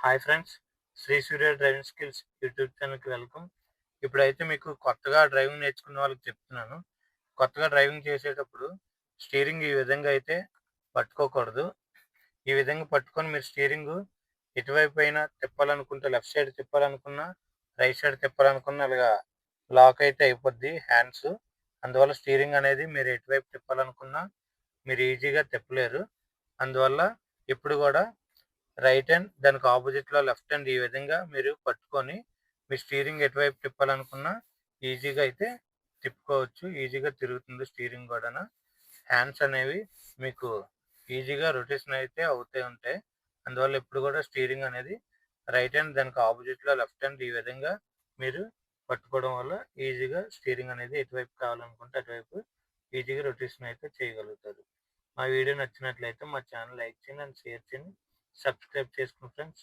Hi friends, Shri సూర్య driving skills YouTube ఛానల్కి welcome. ఇప్పుడైతే మీకు కొత్తగా డ్రైవింగ్ నేర్చుకున్న వాళ్ళకి చెప్తున్నాను. కొత్తగా డ్రైవింగ్ చేసేటప్పుడు స్టీరింగ్ ఈ విధంగా అయితే పట్టుకోకూడదు. ఈ విధంగా పట్టుకొని మీరు స్టీరింగ్ ఎటువైపు అయినా తిప్పాలనుకుంటే లెఫ్ట్ సైడ్ తిప్పాలనుకున్నా, రైట్ సైడ్ తిప్పాలనుకున్నా ఇలాగా లాక్ అయితే అయిపోద్ది హ్యాండ్స్. అందువల్ల స్టీరింగ్ అనేది మీరు ఎటువైపు తిప్పాలనుకున్నా మీరు ఈజీగా తిప్పలేరు. అందువల్ల ఎప్పుడు కూడా రైట్ హ్యాండ్ దానికి ఆపోజిట్లో లెఫ్ట్ హ్యాండ్ ఈ విధంగా మీరు పట్టుకొని మీ స్టీరింగ్ ఎటువైపు తిప్పాలనుకున్నా ఈజీగా అయితే తిప్పుకోవచ్చు. ఈజీగా తిరుగుతుంది స్టీరింగ్ కూడా. హ్యాండ్స్ అనేవి మీకు ఈజీగా రొటేషన్ అయితే అవుతూ ఉంటాయి. అందువల్ల ఎప్పుడు కూడా స్టీరింగ్ అనేది రైట్ హ్యాండ్ దానికి ఆపోజిట్లో లెఫ్ట్ హ్యాండ్ ఈ విధంగా మీరు పట్టుకోవడం వల్ల ఈజీగా స్టీరింగ్ అనేది ఎటువైపు కావాలనుకుంటే అటువైపు ఈజీగా రొటేషన్ అయితే చేయగలుగుతారు. మా వీడియో నచ్చినట్లయితే మా ఛానల్ లైక్ చేయండి అండ్ షేర్ చేయండి. సబ్స్క్రైబ్ చేసుకోండి ఫ్రెండ్స్.